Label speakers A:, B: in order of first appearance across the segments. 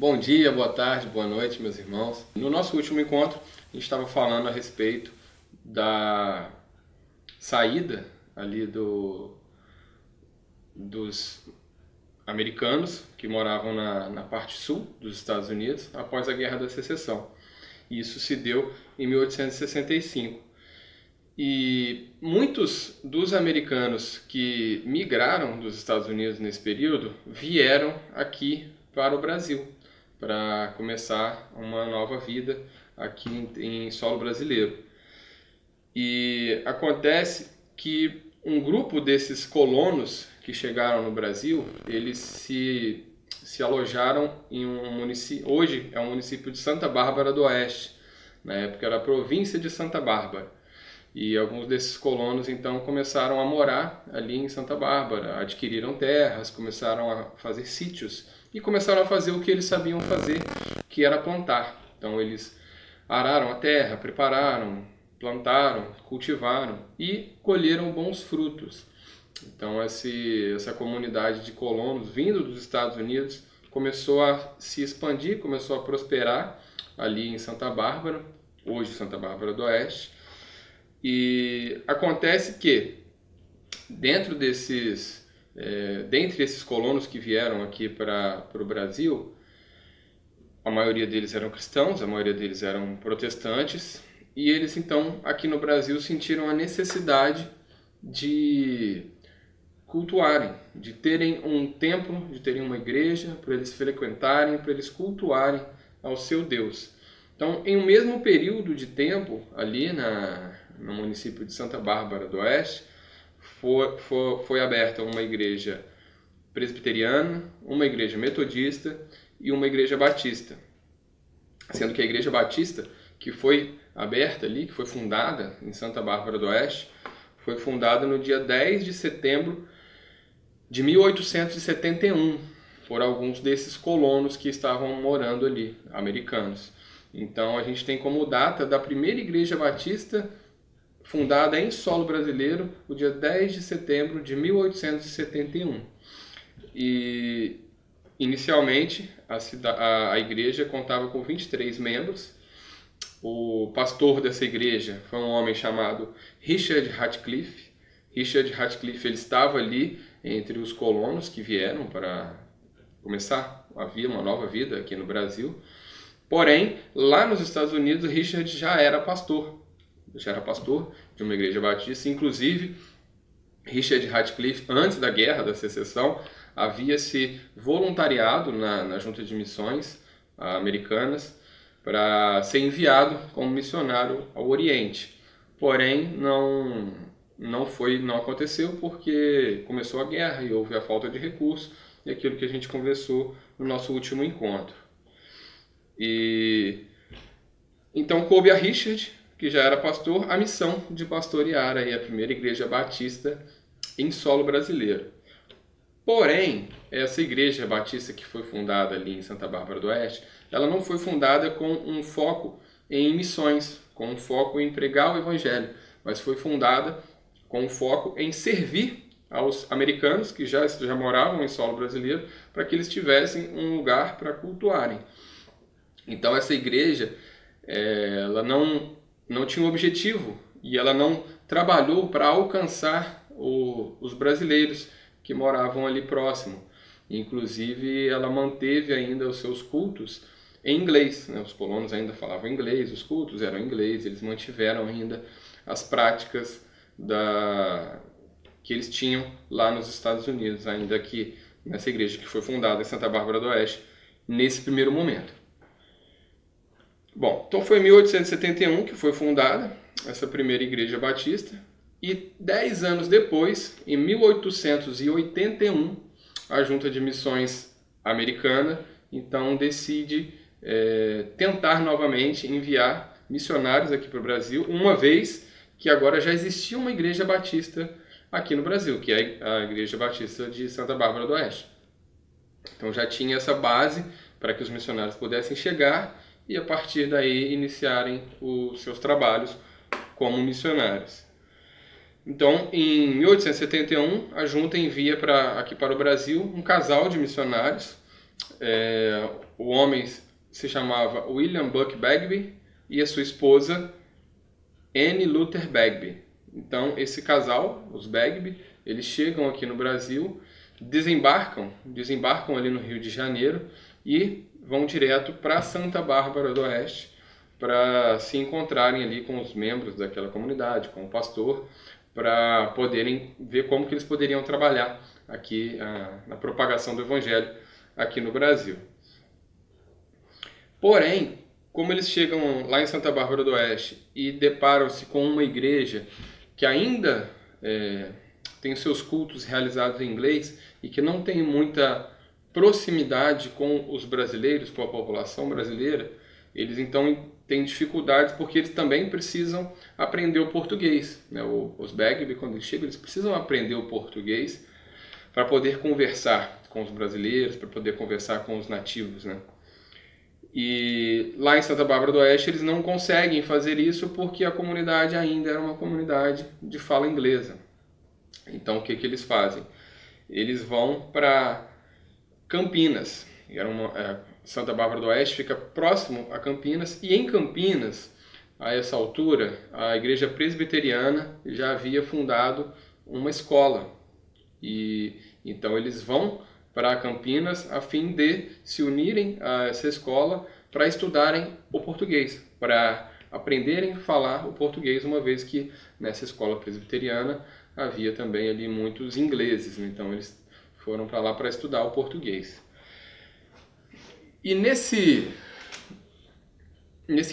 A: Bom dia, boa tarde, boa noite, meus irmãos. No nosso último encontro, a gente estava falando a respeito da saída ali dos americanos que moravam na parte sul dos Estados Unidos após a Guerra da Secessão. Isso se deu em 1865. E muitos dos americanos que migraram dos Estados Unidos nesse período vieram aqui para o Brasil, para começar uma nova vida aqui em solo brasileiro. E acontece que um grupo desses colonos que chegaram no Brasil, eles se alojaram em um município, hoje é um município de Santa Bárbara do Oeste, na época era a província de Santa Bárbara. E alguns desses colonos então começaram a morar ali em Santa Bárbara, adquiriram terras, começaram a fazer sítios e começaram a fazer o que eles sabiam fazer, que era plantar. Então eles araram a terra, prepararam, plantaram, cultivaram e colheram bons frutos. Então essa comunidade de colonos vindo dos Estados Unidos começou a se expandir, começou a prosperar ali em Santa Bárbara, hoje Santa Bárbara do Oeste. E acontece que dentre esses colonos que vieram aqui para o Brasil, a maioria deles eram cristãos, a maioria deles eram protestantes, e eles então aqui no Brasil sentiram a necessidade de cultuarem, de terem um templo, de terem uma igreja para eles frequentarem, para eles cultuarem ao seu Deus. Então, em um mesmo período de tempo, ali no município de Santa Bárbara do Oeste, foi aberta uma igreja presbiteriana, uma igreja metodista e uma igreja batista. Sendo que a igreja batista, que foi aberta ali, que foi fundada em Santa Bárbara do Oeste, foi fundada no dia 10 de setembro de 1871, por alguns desses colonos que estavam morando ali, americanos. Então a gente tem como data da primeira igreja batista fundada em solo brasileiro, o dia 10 de setembro de 1871. E inicialmente a igreja contava com 23 membros. O pastor dessa igreja foi um homem chamado Richard Ratcliffe. Richard Ratcliffe ele estava ali entre os colonos que vieram para começar uma nova vida aqui no Brasil. Porém, lá nos Estados Unidos, Richard já era pastor de uma igreja batista. Inclusive, Richard Ratcliffe, antes da Guerra da Secessão, havia se voluntariado na Junta de Missões Americanas para ser enviado como missionário ao Oriente. Porém, não aconteceu porque começou a guerra e houve a falta de recursos, e aquilo que a gente conversou no nosso último encontro. E então coube a Richard, que já era pastor, a missão de pastorear aí a primeira igreja batista em solo brasileiro. Porém, essa igreja batista que foi fundada ali em Santa Bárbara do Oeste, ela não foi fundada com um foco em missões, com um foco em pregar o evangelho, mas foi fundada com um foco em servir aos americanos que já moravam em solo brasileiro, para que eles tivessem um lugar para cultuarem. Então essa igreja, ela não tinha um objetivo e ela não trabalhou para alcançar os brasileiros que moravam ali próximo. Inclusive ela manteve ainda os seus cultos em inglês, né? Os colonos ainda falavam inglês, os cultos eram em inglês, eles mantiveram ainda as práticas que eles tinham lá nos Estados Unidos, ainda que nessa igreja que foi fundada em Santa Bárbara do Oeste, nesse primeiro momento. Bom, então foi em 1871 que foi fundada essa primeira igreja batista, e 10 anos depois, em 1881, a Junta de Missões Americana então decide tentar novamente enviar missionários aqui para o Brasil, uma vez que agora já existia uma igreja batista aqui no Brasil, que é a Igreja Batista de Santa Bárbara do Oeste. Então já tinha essa base para que os missionários pudessem chegar e a partir daí iniciarem os seus trabalhos como missionários. Então, em 1871, a junta envia aqui para o Brasil um casal de missionários. o homem se chamava William Buck Bagby e a sua esposa Anne Luther Bagby. Então, esse casal, os Bagby, eles chegam aqui no Brasil, desembarcam ali no Rio de Janeiro e vão direto para Santa Bárbara do Oeste para se encontrarem ali com os membros daquela comunidade, com o pastor, para poderem ver como que eles poderiam trabalhar aqui na propagação do Evangelho aqui no Brasil. Porém, como eles chegam lá em Santa Bárbara do Oeste e deparam-se com uma igreja que ainda tem seus cultos realizados em inglês e que não tem muita proximidade com os brasileiros, com a população brasileira, eles então têm dificuldades porque eles também precisam aprender o português, né? Os Bagby, quando eles chegam, eles precisam aprender o português para poder conversar com os brasileiros, para poder conversar com os nativos, né? E lá em Santa Bárbara do Oeste eles não conseguem fazer isso porque a comunidade ainda era uma comunidade de fala inglesa. Então o que eles fazem? Eles vão para Campinas. Santa Bárbara do Oeste fica próximo a Campinas, e em Campinas, a essa altura, a igreja presbiteriana já havia fundado uma escola. E então eles vão para Campinas a fim de se unirem a essa escola para estudarem o português, para aprenderem a falar o português, uma vez que nessa escola presbiteriana havia também ali muitos ingleses, né? Então eles foram para lá para estudar o português. E nesse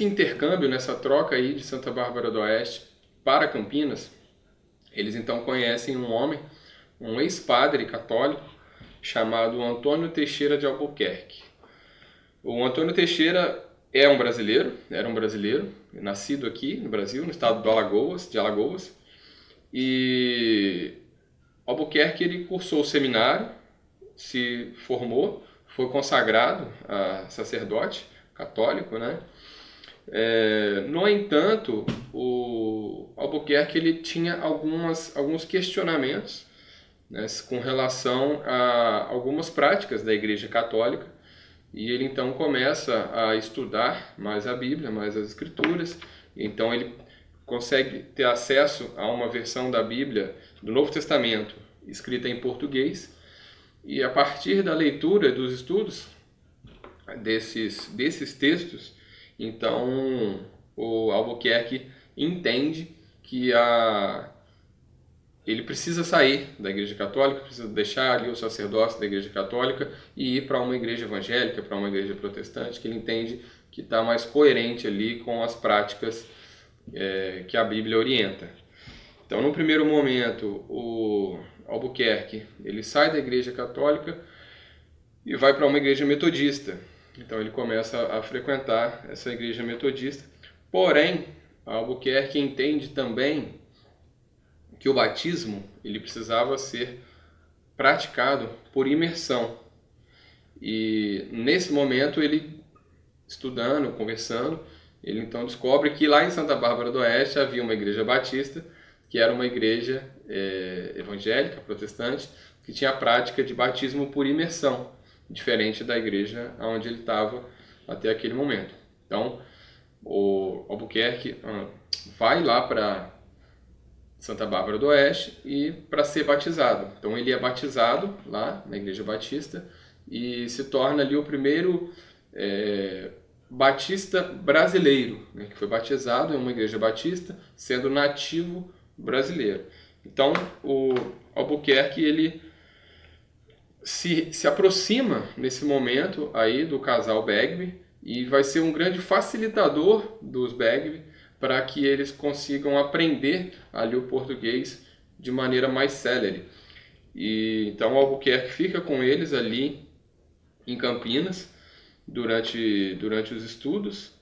A: intercâmbio, nessa troca aí de Santa Bárbara do Oeste para Campinas, eles então conhecem um homem, um ex-padre católico, chamado Antônio Teixeira de Albuquerque. O Antônio Teixeira era um brasileiro, nascido aqui no Brasil, no estado de Alagoas, e Albuquerque ele cursou o seminário, se formou, foi consagrado a sacerdote católico, né? No entanto, o Albuquerque ele tinha alguns questionamentos, né, com relação a algumas práticas da Igreja Católica, e ele então começa a estudar mais a Bíblia, mais as Escrituras. Então ele consegue ter acesso a uma versão da Bíblia do Novo Testamento escrita em português, e a partir da leitura dos estudos desses textos, então o Albuquerque entende que ele precisa sair da Igreja Católica, precisa deixar ali o sacerdócio da Igreja Católica e ir para uma igreja evangélica, para uma igreja protestante, que ele entende que está mais coerente ali com as práticas que a Bíblia orienta. Então, no primeiro momento, o Albuquerque ele sai da Igreja Católica e vai para uma igreja metodista. Então, ele começa a frequentar essa igreja metodista. Porém, Albuquerque entende também que o batismo ele precisava ser praticado por imersão. E nesse momento ele, estudando, conversando, ele então descobre que lá em Santa Bárbara do Oeste havia uma igreja batista, que era uma igreja evangélica, protestante, que tinha a prática de batismo por imersão, diferente da igreja onde ele estava até aquele momento. Então, o Albuquerque vai lá para Santa Bárbara do Oeste e para ser batizado. Então ele é batizado lá na Igreja Batista e se torna ali o primeiro batista brasileiro, né, que foi batizado em uma igreja batista, sendo nativo brasileiro. Então o Albuquerque ele se aproxima nesse momento aí do casal Bagby e vai ser um grande facilitador dos Bagby para que eles consigam aprender ali o português de maneira mais célere. E então o Albuquerque fica com eles ali em Campinas durante os estudos,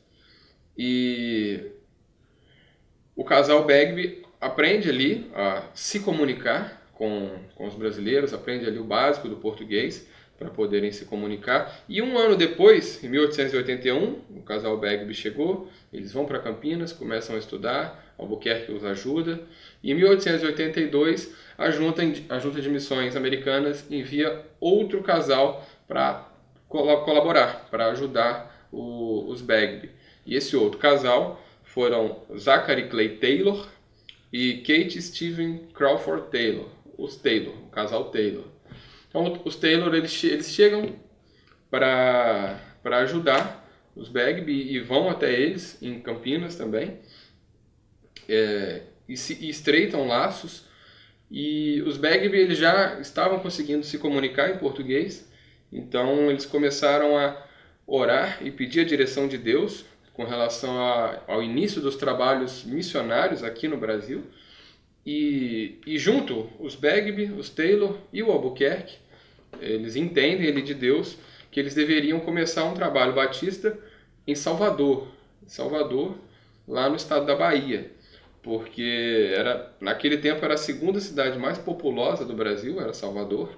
A: e o casal Bagby aprende ali a se comunicar com os brasileiros, aprende ali o básico do português para poderem se comunicar. E um ano depois, em 1881, o casal Bagby chegou, eles vão para Campinas, começam a estudar, Albuquerque os ajuda, e em 1882 a Junta de Missões Americanas envia outro casal para colaborar, para ajudar os Bagby. E esse outro casal foram Zachary Clay Taylor e Kate Steven Crawford Taylor, os Taylor, o casal Taylor. Então os Taylor eles chegam para ajudar os Bagby e vão até eles em Campinas também, e estreitam laços. E os Bagby eles já estavam conseguindo se comunicar em português, então eles começaram a orar e pedir a direção de Deus com relação ao início dos trabalhos missionários aqui no Brasil. E junto, os Bagby, os Taylor e o Albuquerque, eles entendem ali de Deus que eles deveriam começar um trabalho batista em Salvador, lá no estado da Bahia, porque naquele tempo era a segunda cidade mais populosa do Brasil, era Salvador,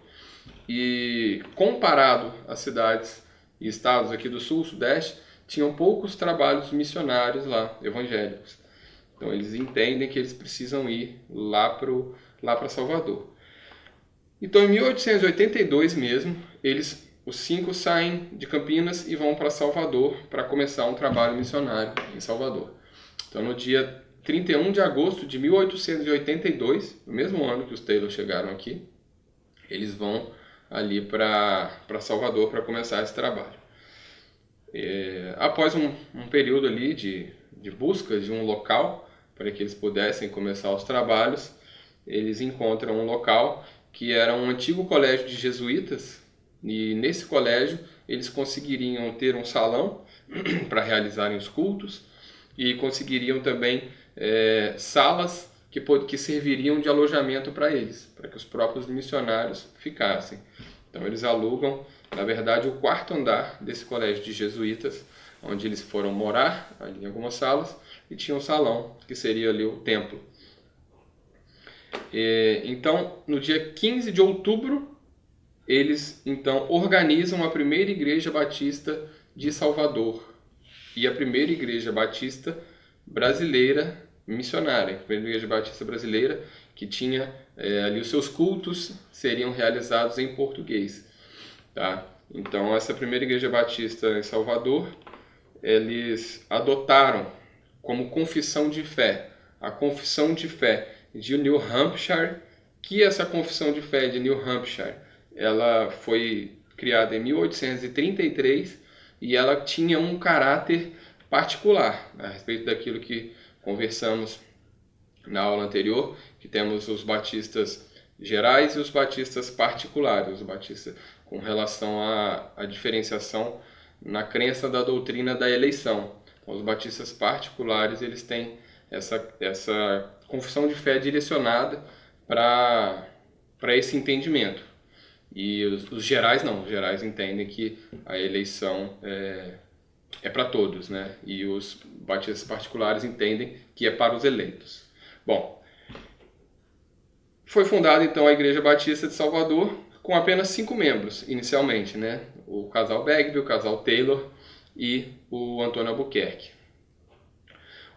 A: e comparado às cidades e estados aqui do sul, sudeste, tinham poucos trabalhos missionários lá, evangélicos. Então eles entendem que eles precisam ir lá para Salvador. Então em 1882 mesmo, os 5 saem de Campinas e vão para Salvador para começar um trabalho missionário em Salvador. Então no dia 31 de agosto de 1882, no mesmo ano que os Taylor chegaram aqui, eles vão ali para Salvador para começar esse trabalho. Após um período ali de busca de um local para que eles pudessem começar os trabalhos, eles encontram um local que era um antigo colégio de jesuítas, e nesse colégio eles conseguiriam ter um salão para realizarem os cultos e conseguiriam também salas que serviriam de alojamento para eles, para que os próprios missionários ficassem. Então eles alugam, na verdade, o quarto andar desse colégio de jesuítas, onde eles foram morar, ali em algumas salas, e tinha um salão, que seria ali o templo. Então, no dia 15 de outubro, eles então organizam a primeira igreja batista de Salvador, e a primeira igreja batista brasileira missionária, a primeira igreja batista brasileira que tinha ali os seus cultos seriam realizados em português. Tá? Então essa primeira igreja batista em Salvador, eles adotaram como confissão de fé a confissão de fé de New Hampshire, que essa confissão de fé de New Hampshire ela foi criada em 1833 e ela tinha um caráter particular, a respeito daquilo que conversamos na aula anterior, que temos os batistas gerais e os batistas particulares, os batistas com relação à diferenciação na crença da doutrina da eleição. Então, os batistas particulares eles têm essa confissão de fé direcionada para esse entendimento. E os gerais não, os gerais entendem que a eleição é para todos, né? E os batistas particulares entendem que é para os eleitos. Bom, foi fundada então a Igreja Batista de Salvador com apenas 5 membros inicialmente, né? O casal Bagby, o casal Taylor e o Antônio Albuquerque.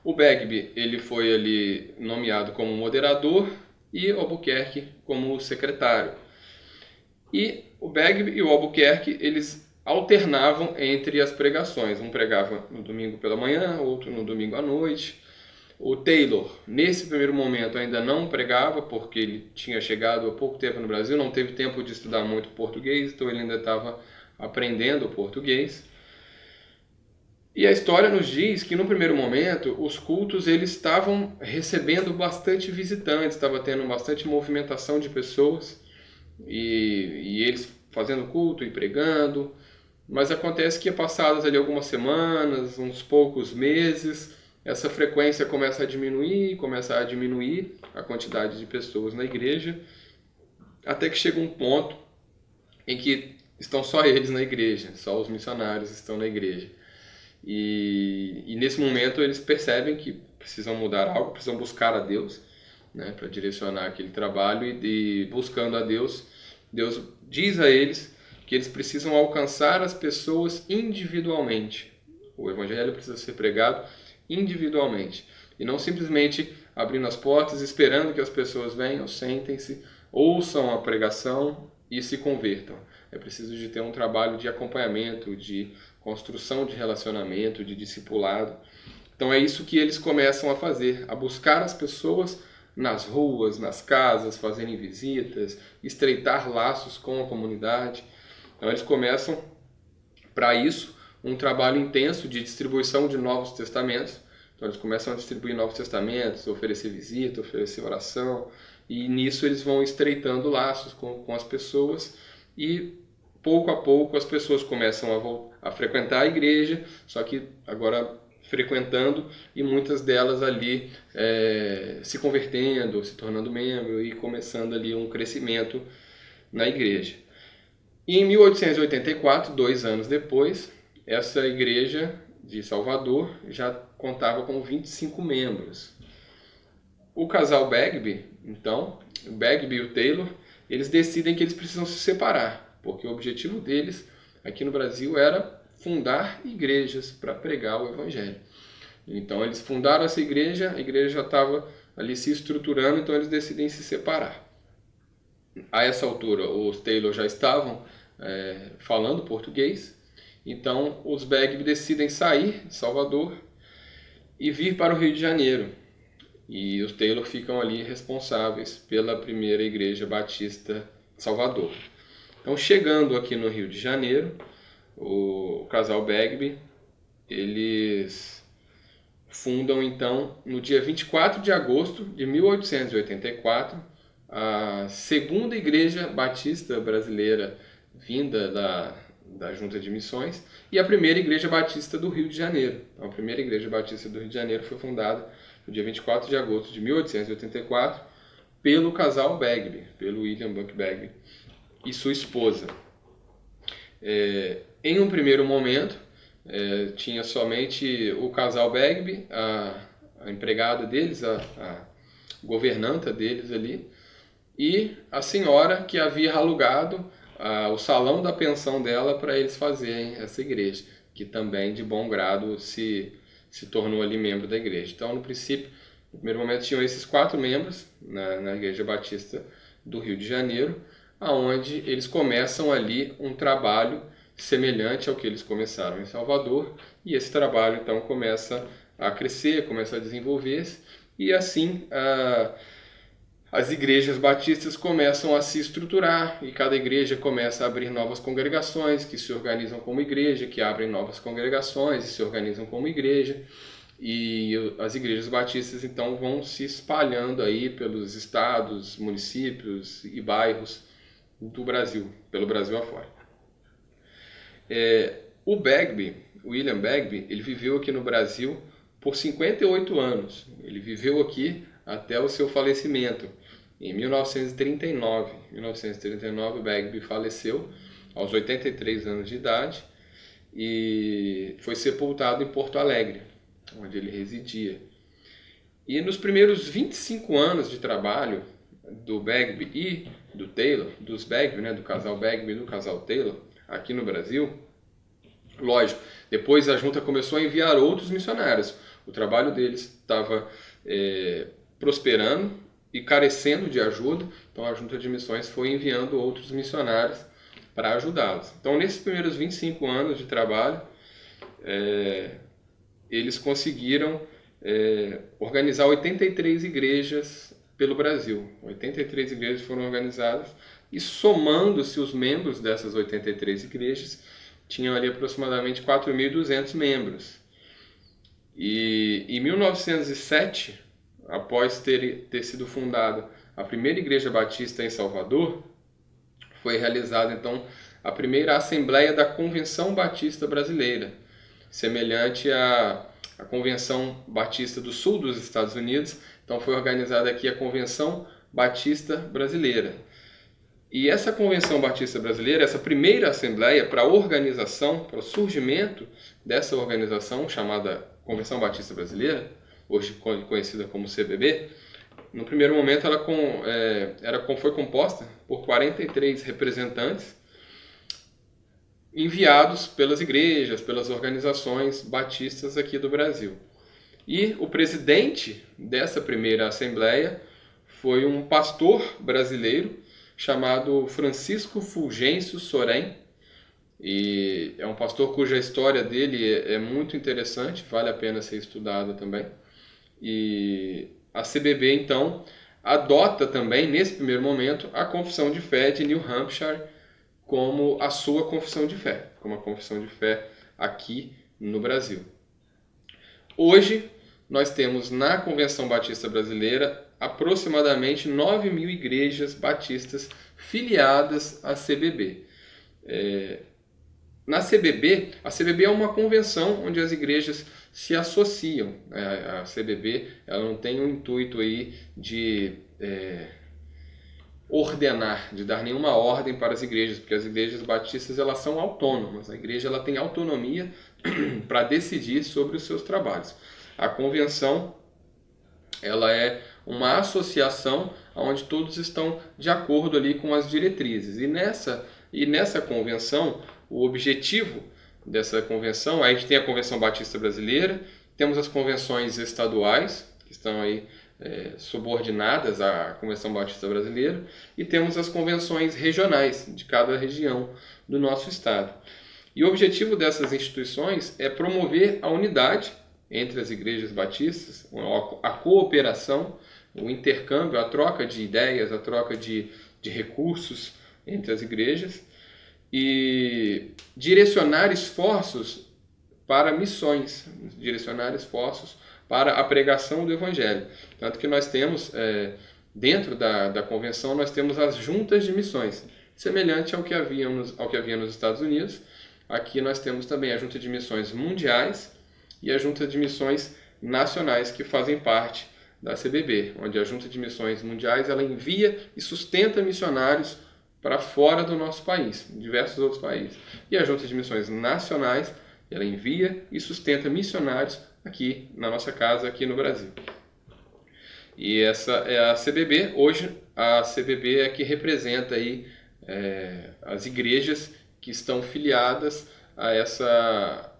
A: O Bagby ele foi ali nomeado como moderador e o Albuquerque como secretário. E o Bagby e o Albuquerque eles alternavam entre as pregações. Um pregava no domingo pela manhã, outro no domingo à noite. O Taylor, nesse primeiro momento, ainda não pregava, porque ele tinha chegado há pouco tempo no Brasil, não teve tempo de estudar muito português, então ele ainda estava aprendendo o português. E a história nos diz que no primeiro momento os cultos eles estavam recebendo bastante visitantes, estava tendo bastante movimentação de pessoas e eles fazendo culto e pregando, mas acontece que passadas ali algumas semanas, uns poucos meses, essa frequência começa a diminuir a quantidade de pessoas na igreja, até que chega um ponto em que estão só eles na igreja, só os missionários estão na igreja. E nesse momento eles percebem que precisam mudar algo, precisam buscar a Deus, né, para direcionar aquele trabalho, e buscando a Deus, Deus diz a eles que eles precisam alcançar as pessoas individualmente. O evangelho precisa ser pregado individualmente e não simplesmente abrindo as portas, esperando que as pessoas venham, sentem-se, ouçam a pregação e se convertam. é preciso de ter um trabalho de acompanhamento, de construção de relacionamento, de discipulado. Então é isso que eles começam a fazer, a buscar as pessoas nas ruas, nas casas, fazerem visitas, estreitar laços com a comunidade. Então eles começam, para isso, um trabalho intenso de distribuição de Novos Testamentos. Então eles começam a distribuir Novos Testamentos, oferecer visita, oferecer oração, e nisso eles vão estreitando laços com as pessoas, e pouco a pouco as pessoas começam a frequentar a igreja, só que agora frequentando, e muitas delas ali se convertendo, se tornando membro e começando ali um crescimento na igreja. E em 1884, 2 anos depois, essa igreja de Salvador já contava com 25 membros. O casal Bagby, então, o Bagby e o Taylor, eles decidem que eles precisam se separar, porque o objetivo deles aqui no Brasil era fundar igrejas para pregar o Evangelho. Então eles fundaram essa igreja, a igreja já estava ali se estruturando, então eles decidem se separar. A essa altura, os Taylor já estavam falando português, então os Bagby decidem sair de Salvador e vir para o Rio de Janeiro. E os Taylor ficam ali responsáveis pela primeira igreja batista de Salvador. Então, chegando aqui no Rio de Janeiro, o casal Bagby, eles fundam então no dia 24 de agosto de 1884 a segunda igreja batista brasileira vinda da Junta de Missões e a primeira igreja batista do Rio de Janeiro. Então, a primeira igreja batista do Rio de Janeiro foi fundada no dia 24 de agosto de 1884 pelo casal Bagby, pelo William Buck Bagby e sua esposa. Em um primeiro momento, tinha somente o casal Bagby, a empregada deles, a governanta deles ali, e a senhora que havia alugado o salão da pensão dela para eles fazerem essa igreja, que também de bom grado se tornou ali membro da igreja. Então, no princípio, no primeiro momento tinham esses 4 membros na Igreja Batista do Rio de Janeiro, aonde eles começam ali um trabalho semelhante ao que eles começaram em Salvador, e esse trabalho então começa a crescer, começa a desenvolver-se, e assim as igrejas batistas começam a se estruturar, e cada igreja começa a abrir novas congregações que se organizam como igreja, que abrem novas congregações e se organizam como igreja, e as igrejas batistas então vão se espalhando aí pelos estados, municípios e bairros do Brasil, pelo Brasil afora. O Bagby, William Bagby, ele viveu aqui no Brasil por 58 anos. Ele viveu aqui até o seu falecimento, em 1939. Em 1939, o Bagby faleceu aos 83 anos de idade e foi sepultado em Porto Alegre, onde ele residia. E nos primeiros 25 anos de trabalho do Bagby e do Taylor, dos Bagby, do casal Bagby e do casal Taylor, aqui no Brasil, lógico, depois a junta começou a enviar outros missionários. O trabalho deles estava prosperando e carecendo de ajuda, então a junta de missões foi enviando outros missionários para ajudá-los. Então, nesses primeiros 25 anos de trabalho, eles conseguiram organizar 83 igrejas pelo Brasil. 83 igrejas foram organizadas e, somando-se os membros dessas 83 igrejas, tinham ali aproximadamente 4.200 membros. E em 1907, após ter sido fundada a primeira igreja batista em Salvador, foi realizada então a primeira Assembleia da Convenção Batista Brasileira, semelhante à Convenção Batista do Sul dos Estados Unidos. Então foi organizada aqui a Convenção Batista Brasileira. E essa Convenção Batista Brasileira, essa primeira assembleia para a organização, para o surgimento dessa organização chamada Convenção Batista Brasileira, hoje conhecida como CBB, no primeiro momento ela foi composta por 43 representantes enviados pelas igrejas, pelas organizações batistas aqui do Brasil. E o presidente dessa primeira assembleia foi um pastor brasileiro chamado Francisco Fulgêncio Sorém, e é um pastor cuja história dele é muito interessante, vale a pena ser estudada também. E a CBB, então, adota também, nesse primeiro momento, a Confissão de Fé de New Hampshire como a sua confissão de fé, como a confissão de fé aqui no Brasil. Hoje, nós temos na Convenção Batista Brasileira aproximadamente 9.000 igrejas batistas filiadas à CBB. Na CBB, a CBB é uma convenção onde as igrejas se associam. A CBB ela não tem o intuito aí de ordenar, de dar nenhuma ordem para as igrejas, porque as igrejas batistas elas são autônomas. A igreja ela tem autonomia para decidir sobre os seus trabalhos. A convenção ela é uma associação onde todos estão de acordo ali com as diretrizes. E nessa convenção, o objetivo dessa convenção, aí a gente tem a Convenção Batista Brasileira, temos as convenções estaduais, que estão aí subordinadas à Convenção Batista Brasileira, e temos as convenções regionais de cada região do nosso estado. E o objetivo dessas instituições é promover a unidade entre as igrejas batistas, a cooperação, o intercâmbio, a troca de ideias, a troca de recursos entre as igrejas e direcionar esforços para missões, direcionar esforços para a pregação do Evangelho. Tanto que nós temos, dentro da convenção, nós temos as juntas de missões, semelhante ao que havia nos Estados Unidos. Aqui nós temos também a junta de missões mundiais e a junta de missões nacionais, que fazem parte da CBB, onde a junta de missões mundiais ela envia e sustenta missionários para fora do nosso país, diversos outros países. E a junta de missões nacionais ela envia e sustenta missionários aqui na nossa casa, aqui no Brasil. E essa é a CBB. Hoje a CBB é que representa aí, as igrejas que estão filiadas a essa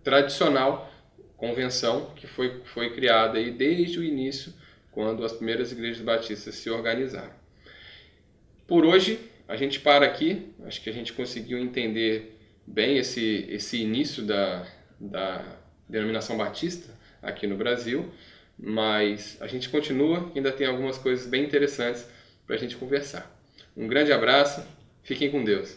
A: tradicional convenção que foi criada aí desde o início, quando as primeiras igrejas batistas se organizaram. Por hoje a gente para aqui. Acho que a gente conseguiu entender bem esse início da denominação batista aqui no Brasil, mas a gente continua, ainda tem algumas coisas bem interessantes para a gente conversar. Um grande abraço, fiquem com Deus.